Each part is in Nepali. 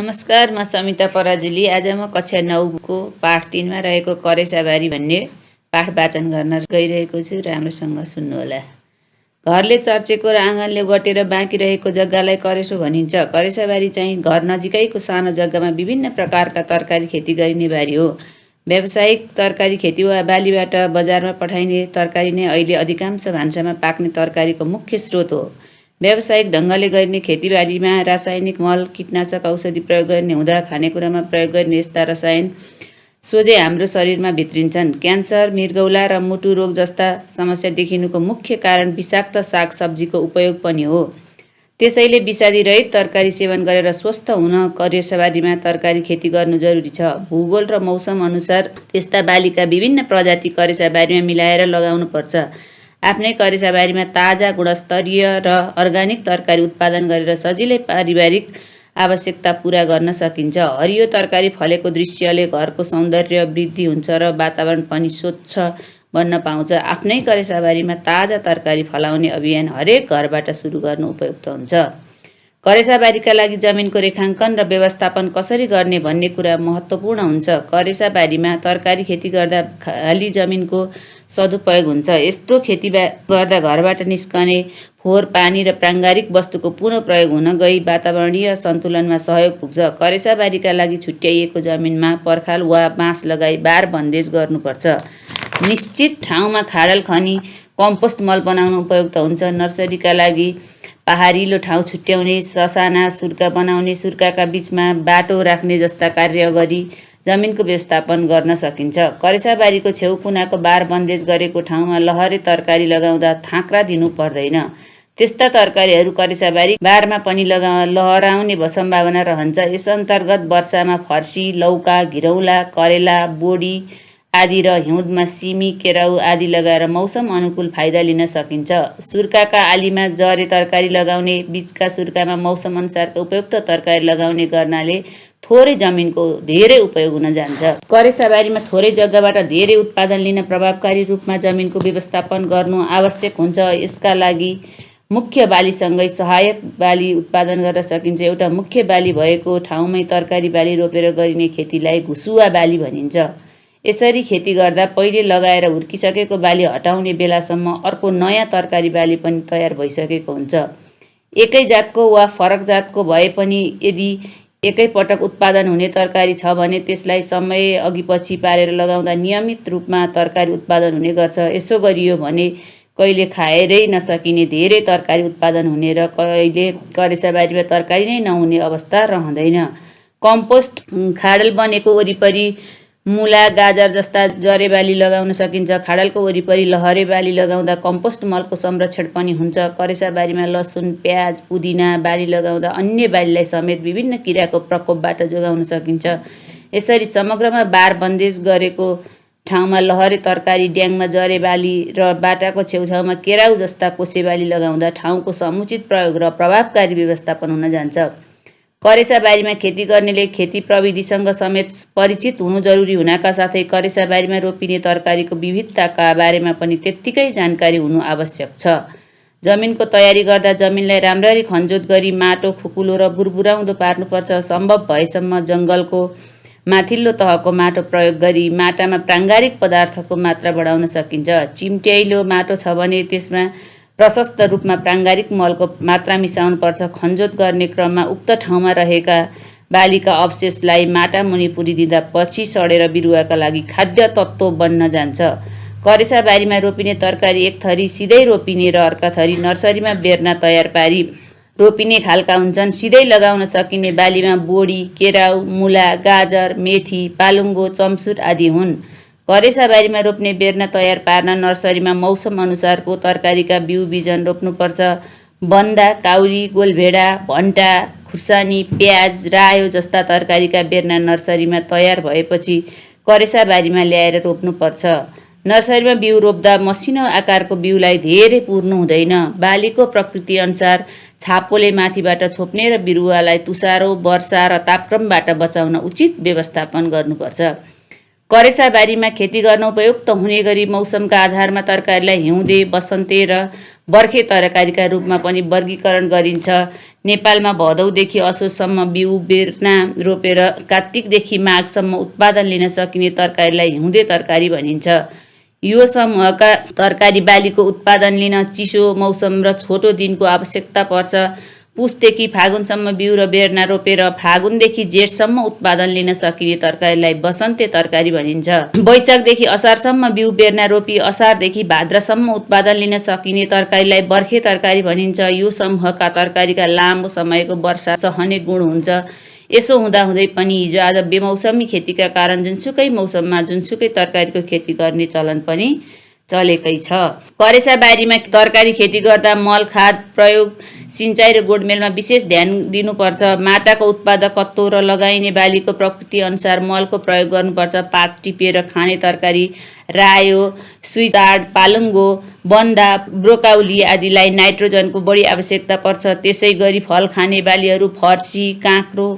नमस्कार, म समिता पराजुली। आज म कक्षा 9 को पाठ 3 मा रहेको करेसाबारी भन्ने पाठ वाचन गर्न गइरहेको छु। राम्रोसँग सुन्नुहोला। घरले चर्चेको र आँगनले गटेर बाँकी रहेको जग्गालाई करेसो भनिन्छ। करेसाबारी चाहिँ घर नजिकैको सानो जग्गामा विभिन्न प्रकारका तरकारी खेती गरिने बारी हो। व्यावसायिक तरकारी खेती वा बालीबाट बजारमा पठाइने तरकारी नै अहिले अधिकांश भान्सामा पाक्ने तरकारीको मुख्य स्रोत हो। व्यावसायिक ढङ्गले गरिने खेतीबालीमा रासायनिक मल, कीटनाशक औषधि प्रयोग गर्ने हुँदा खानेकुरामा प्रयोग गर्ने यस्ता रसायन सोझै हाम्रो शरीरमा भित्रिन्छन्। क्यान्सर, मृगौला र मुटु रोग जस्ता समस्या देखिनुको मुख्य कारण विषाक्त सागसब्जीको उपयोग पनि हो। त्यसैले विषादी रहित तरकारी सेवन गरेर स्वस्थ हुन करेसाबारीमा तरकारी खेती गर्नु जरुरी छ। भूगोल र मौसम अनुसार त्यस्ता बालीका विभिन्न प्रजाति करेसाबारीमा मिलाएर लगाउनु पर्छ। आफ्नै करेसाबारीमा ताजा, गुणस्तरीय र अर्गानिक तरकारी उत्पादन गरेर सजिलै पारिवारिक आवश्यकता पूरा गर्न सकिन्छ। हरियो तरकारी फलेको दृश्यले घरको सौन्दर्य वृद्धि हुन्छ र वातावरण पनि स्वच्छ बन्न पाउँछ। आफ्नै करेसाबारीमा ताजा तरकारी फलाउने अभियान हरेक घरबाट सुरु गर्नु उपयुक्त हुन्छ। करेसाबारीका लागि जमिनको रेखाङ्कन र व्यवस्थापन कसरी गर्ने भन्ने कुरा महत्त्वपूर्ण हुन्छ। करेसाबारीमा तरकारी खेती गर्दा खाली जमिनको सदुपयोग हुन्छ। यस्तो खेती गर्दा घरबाट निस्कने फोहोर, पानी र प्राङ्गारिक वस्तुको पुनः प्रयोग हुन गई वातावरणीय सन्तुलनमा सहयोग पुग्छ। करेसाबारीका लागि छुट्याइएको जमिनमा पर्खाल वा बाँस लगाई बार बन्देज गर्नुपर्छ। निश्चित ठाउँमा खाडल खनी कम्पोस्ट मल बनाउन उपयुक्त हुन्छ। नर्सरीका लागि पहाडिलो ठाउँ छुट्याउने, ससाना सुर्का बनाउने, सुर्काका बीचमा बाटो राख्ने जस्ता कार्य गरी जमिनको व्यवस्थापन गर्न सकिन्छ। करेसाबारीको छेउ कुनाको बार बन्देज गरेको ठाउँमा लहरे तरकारी लगाउँदा थाँक्रा दिनु पर्दैन। त्यस्ता तरकारीहरू करेसाबारी बारमा पनि लहराउने सम्भावना रहन्छ। यस अन्तर्गत वर्षामा फर्सी, लौका, घिरौला, करेला, बोडी आदि र हिउँदमा सिमी, केराउ आदि लगाएर मौसम अनुकूल फाइदा लिन सकिन्छ। सुर्काका आलीमा जरे तरकारी लगाउने, बीचका सुर्कामा मौसम अनुसारका उपयुक्त तरकारी लगाउने गर्नाले थोरै जमिनको धेरै उपयोग हुन जान्छ। करेसाबारीमा थोरै जग्गाबाट धेरै उत्पादन लिन प्रभावकारी रूपमा जमिनको व्यवस्थापन गर्नु आवश्यक हुन्छ। यसका लागि मुख्य बालीसँगै सहायक बाली उत्पादन गर्न सकिन्छ। एउटा मुख्य बाली भएको ठाउँमै तरकारी बाली रोपेर गरिने खेतीलाई घुसुवा बाली भनिन्छ। यसरी खेती गर्दा पहिले लगाएर हुर्किसकेको बाली हटाउने बेलासम्म अर्को नयाँ तरकारी बाली पनि तयार भइसकेको हुन्छ। एकै जातको वा फरक जातको भए पनि यदि एकै पटक उत्पादन हुने तरकारी छ भने त्यसलाई समय अघिपछि पारेर लगाउँदा नियमित रूपमा तरकारी उत्पादन हुने गर्छ। यसो गरियो भने कहिले खाएरै नसकिने धेरै तरकारी उत्पादन हुने र कहिले करेसाबारीमा तरकारी नै नहुने अवस्था रहँदैन। कम्पोस्ट खाडल बनेको वरिपरि मुला, गाजर जस्ता जरे बाली लगाउन सकिन्छ। खाडलको वरिपरि लहरे बाली लगाउँदा कम्पोस्ट मलको संरक्षण पनि हुन्छ। करेसाबारीमा लसुन, प्याज, पुदिना बाली लगाउँदा अन्य बालीलाई समेत विभिन्न किराको प्रकोपबाट जोगाउन सकिन्छ। यसरी समग्रमा बार बन्देज गरेको ठाउँमा लहरे तरकारी, ड्याङमा जरे बाली र बाटाको छेउछाउमा केराउ जस्ता कोसे बाली लगाउँदा ठाउँको समुचित प्रयोग र प्रभावकारी व्यवस्थापन हुन जान्छ। करेसाबारीमा खेती गर्नेले खेती प्रविधिसँग समेत परिचित हुनु जरुरी हुनाका साथै करेसाबारीमा रोपिने तरकारीको विविधताका बारेमा पनि त्यत्तिकै जानकारी हुनु आवश्यक छ। जमिनको तयारी गर्दा जमिनलाई राम्ररी खनजोत गरी माटो खुकुलो र बुरबुराउँदो पार्नुपर्छ। सम्भव भएसम्म जङ्गलको माथिल्लो तहको माटो प्रयोग गरी माटामा प्राङ्गारिक पदार्थको मात्रा बढाउन सकिन्छ। चिम्ट्याइलो माटो छ भने त्यसमा प्रशस्त रूपमा प्राङ्गारिक मलको मात्रा मिसाउनुपर्छ। खनजोत गर्ने क्रममा उक्त ठाउँमा रहेका बालीका अवशेषलाई माटा मुनि पुरिदिँदा पछि सडेर बिरुवाका लागि खाद्य तत्त्व बन्न जान्छ। करेसाबारीमा रोपिने तरकारी एक थरी सिधै रोपिने र अर्का थरी नर्सरीमा बेर्ना तयार पारी रोपिने खालका हुन्छन्। सिधै लगाउन सकिने बालीमा बोडी, केराउ, मुला, गाजर, मेथी, पालुङ्गो, चम्सुर आदि हुन्। करेसाबारीमा रोप्ने बेर्ना तयार पार्न नर्सरीमा मौसम अनुसारको तरकारीका बिउ बिजन रोप्नुपर्छ। बन्दा, काउरी, गोलभेडा, भन्टा, खुर्सानी, प्याज, रायो जस्ता तरकारीका बेर्ना नर्सरीमा तयार भएपछि करेसाबारीमा ल्याएर रोप्नुपर्छ। नर्सरीमा बिउ रोप्दा मसिनो आकारको बिउलाई धेरै पुर्नु हुँदैन। बालीको प्रकृति अनुसार छापोले माथिबाट छोप्ने र बिरुवालाई तुसारो, वर्षा र तापक्रमबाट बचाउन उचित व्यवस्थापन गर्नुपर्छ। करेसा बारीमा खेती गर्न उपयुक्त हुने गरी मौसमका आधारमा तरकारीलाई हिउँदे, वसन्ते र बर्खे तरकारीका रूपमा पनि वर्गीकरण गरिन्छ। नेपालमा भदौदेखि असोजसम्म बिउ बेर्ना रोपेर कात्तिकदेखि माघसम्म उत्पादन लिन सकिने तरकारीलाई हिउँदे तरकारी भनिन्छ। यो समूहका तरकारी बालीको उत्पादन लिन चिसो मौसम र छोटो दिनको आवश्यकता पर्छ। पुसदेखि फागुनसम्म बिउ र बेर्ना रोपेर फागुनदेखि जेठसम्म उत्पादन लिन सकिने तरकारीलाई वसन्ते तरकारी भनिन्छ। वैशाखदेखि असारसम्म बिउ बेर्ना रोपी असारदेखि भाद्रसम्म उत्पादन लिन सकिने तरकारीलाई बर्खे तरकारी भनिन्छ। यो समूहका तरकारीका लामो समयको वर्षा सहने गुण हुन्छ। यसो हुँदाहुँदै पनि हिजो आज बेमौसमी खेतीका कारण जुनसुकै मौसममा जुनसुकै तरकारीको खेती गर्ने चलन पनि चलेकै छ। करेसा बारीमा तरकारी खेती गर्दा मल, खाद प्रयोग, सिँचाइ र गोडमेलमा विशेष ध्यान दिनुपर्छ। माटाको उत्पादकत्व र लगाइने बालीको प्रकृति अनुसार मलको प्रयोग गर्नुपर्छ। पात टिपेर खाने तरकारी रायो, स्विताड, पालुङ्गो, बन्दा, ब्रोकाउली आदिलाई नाइट्रोजनको बढी आवश्यकता पर्छ। त्यसै गरी फल खाने बालीहरू फर्सी, काँक्रो,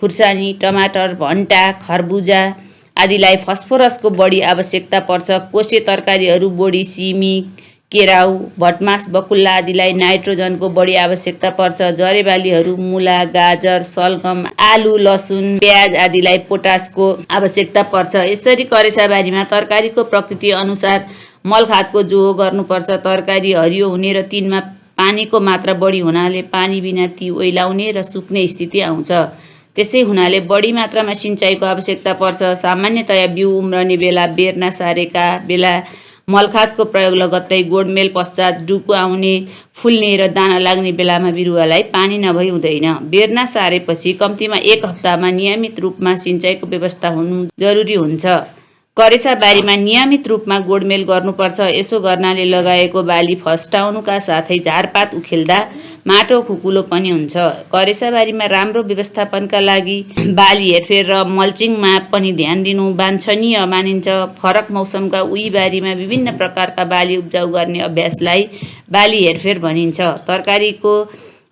खुर्सानी, टमाटर, भन्टा, खरबुजा आदिलाई फस्फोरसको बढी आवश्यकता पर्छ। कोसे तरकारीहरू बोडी, सिमी, केराउ, भटमास, बकुल्ला आदिलाई नाइट्रोजनको बढी आवश्यकता पर्छ। जरेबालीहरू मुला, गाजर, सलगम, आलु, लसुन, प्याज आदिलाई पोटासको आवश्यकता पर्छ। यसरी करेसाबारीमा तरकारीको प्रकृति अनुसार मलखादको जोहो गर्नुपर्छ। तरकारी हरियो हुने र तिनमा पानीको मात्रा बढी हुनाले पानी बिना ती ओइलाउने र सुक्ने स्थिति आउँछ। त्यसै हुनाले बढी मात्रामा सिँचाइको आवश्यकता पर्छ। सामान्यतया बिउ उम्रने बेला, बेर्ना सारेका बेला मलखादको प्रयोग लगत्तै गोडमेल पश्चात डुको आउने, फुल्ने र दाना लाग्ने बेलामा बिरुवालाई पानी नभई हुँदैन। बेर्ना सारेपछि कम्तीमा 1 हप्तामा नियमित रूपमा सिँचाइको व्यवस्था हुनु जरुरी हुन्छ। करेसा बारीमा नियमित रूपमा गोडमेल गर्नुपर्छ। यसो गर्नाले लगाएको बाली फस्टाउनुका साथै झारपात उखेल्दा माटो खुकुलो पनि हुन्छ। करेसा बारीमा राम्रो व्यवस्थापनका लागि बाली हेरफेर र मल्चिङमा पनि ध्यान दिनु वाञ्छनीय मानिन्छ। फरक मौसमका उही बारीमा विभिन्न प्रकारका बाली उब्जाउ गर्ने अभ्यासलाई बाली हेरफेर भनिन्छ। तरकारीको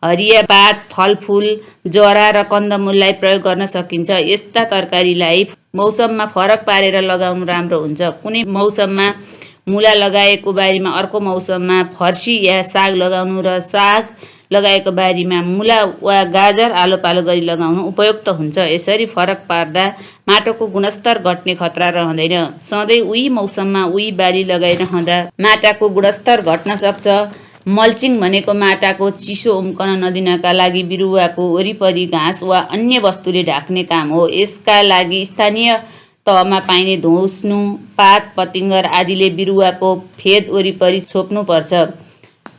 हरिया पात, फलफुल, जरा र कन्दमुललाई प्रयोग गर्न सकिन्छ। यस्ता तरकारीलाई मौसममा फरक पारेर लगाउनु राम्रो हुन्छ। कुनै मौसममा मुला लगाएको बारीमा अर्को मौसममा फर्सी या साग लगाउनु र साग लगाएको बारीमा मुला वा गाजर आलोपालो गरी लगाउनु उपयुक्त हुन्छ। यसरी फरक पार्दा माटोको गुणस्तर घट्ने खतरा रहँदैन। सधैँ उही मौसममा उही बाली लगाइरहँदा माटाको गुणस्तर घट्न सक्छ। मल्चिङ भनेको माटाको चिसो उम्कन नदिनका लागि बिरुवाको वरिपरि घाँस वा अन्य वस्तुले ढाक्ने काम हो। यसका लागि स्थानीय तहमा पाइने धोस्नु, पात, पतिङ्गर आदिले बिरुवाको फेद वरिपरि छोप्नुपर्छ।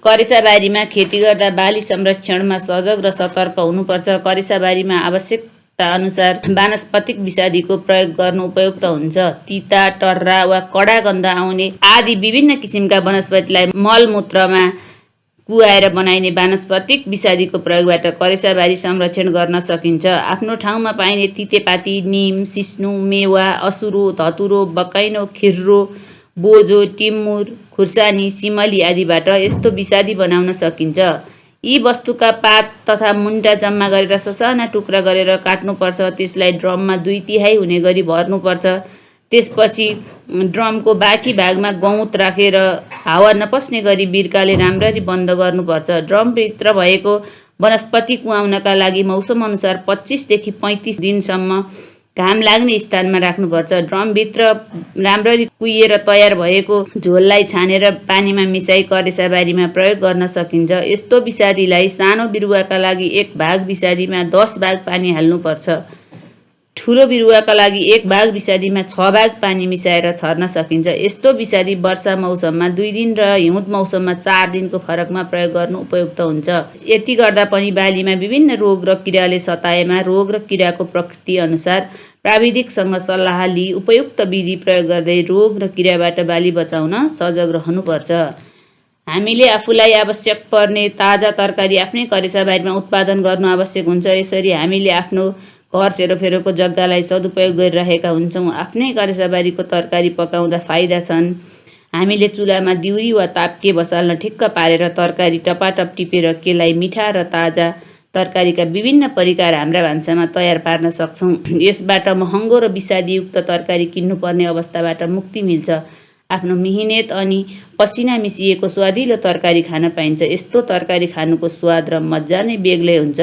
करेसाबारीमा खेती गर्दा बाली संरक्षणमा सजग र सतर्क हुनुपर्छ। करेसाबारीमा आवश्यकता अनुसार वानस्पतिक विषादीको प्रयोग गर्नु उपयुक्त हुन्छ। तिता, टर्रा वा कडा गन्ध आउने आदि विभिन्न किसिमका वनस्पतिलाई मलमूत्रमा कुहाएर बनाइने वानस्पतिक विषादीको प्रयोगबाट करेसाबारी संरक्षण गर्न सकिन्छ। आफ्नो ठाउँमा पाइने तितेपाती, निम, सिस्नु, मेवा, असुरो, धतुरो, बकैनो, खिर्रो, बोझो, टिमुर, खुर्सानी, सिमली आदिबाट यस्तो विषादी बनाउन सकिन्छ। यी वस्तुका पात तथा मुन्टा जम्मा गरेर ससाना टुक्रा गरेर काट्नुपर्छ। त्यसलाई ड्रममा 2/3 हुने गरी भर्नुपर्छ। त्यसपछि ड्रमको बाँकी भागमा गहुँत राखेर हावा नपस्ने गरी बिर्काले राम्ररी बन्द गर्नुपर्छ। ड्रमभित्र भएको वनस्पति कुहाउनका लागि मौसम अनुसार 25 देखि 35 दिनसम्म घाम लाग्ने स्थानमा राख्नुपर्छ। ड्रमभित्र राम्ररी कुहिएर तयार भएको झोललाई छानेर पानीमा मिसाई करेसाबारीमा प्रयोग गर्न सकिन्छ। यस्तो विषादीलाई सानो बिरुवाका लागि 1 भाग विषादीमा 10 भाग पानी हाल्नुपर्छ। ठुलो बिरुवाका लागि 1 भाग विषादीमा 6 भाग पानी मिसाएर छर्न सकिन्छ। यस्तो विषादी वर्षा मौसममा 2 दिन र हिउँद मौसममा 4 दिनको फरकमा प्रयोग गर्नु उपयुक्त हुन्छ। यति गर्दा पनि बालीमा विभिन्न रोग र किराले सताएमा रोग र किराको प्रकृति अनुसार प्राविधिकसँग सल्लाह लिई उपयुक्त विधि प्रयोग गर्दै रोग र किराबाट बाली बचाउन सजग रहनुपर्छ। हामीले आफूलाई आवश्यक पर्ने ताजा तरकारी आफ्नै करेसाबारीमा उत्पादन गर्नु आवश्यक हुन्छ। यसरी हामीले आफ्नो घर सेरोफेरोको जग्गालाई सदुपयोग गरिरहेका हुन्छौँ। आफ्नै करेसाबारीको तरकारी पकाउँदा फाइदा छन्। हामीले चुलामा दिउरी वा ताप्के बसाल्न ठिक्क पारेर तरकारी टपाटप टिपेर केलाई मिठा र ताजा तरकारीका विभिन्न परिकार हाम्रा भान्सामा तयार पार्न सक्छौँ। यसबाट महँगो र विषादीयुक्त तरकारी किन्नुपर्ने अवस्थाबाट मुक्ति मिल्छ। आफ्नो मिहिनेत अनि पसिना मिसिएको स्वादिलो तरकारी खान पाइन्छ। यस्तो तरकारी खानुको स्वाद र मजा नै बेग्लै हुन्छ।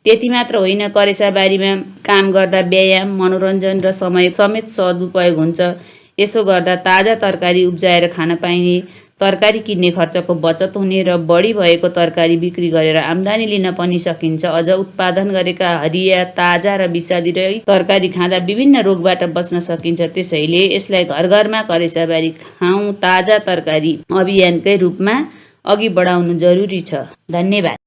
त्यति मात्र होइन, करेसाबारीमा काम गर्दा व्यायाम, मनोरञ्जन र समय समेत सदुपयोग हुन्छ। यसो गर्दा ताजा तरकारी उब्जाएर खान पाइने, तरकारी किन्ने खर्चको बचत हुने र बढी भएको तरकारी बिक्री गरेर आम्दानी लिन पनि सकिन्छ। अझ उत्पादन गरेका हरिया, ताजा र विषादीरहित तरकारी खाँदा विभिन्न रोगबाट बच्न सकिन्छ। त्यसैले यसलाई घर घरमा करेसाबारी खाउँ ताजा तरकारी अभियानकै रूपमा अघि बढाउनु जरुरी छ। धन्यवाद।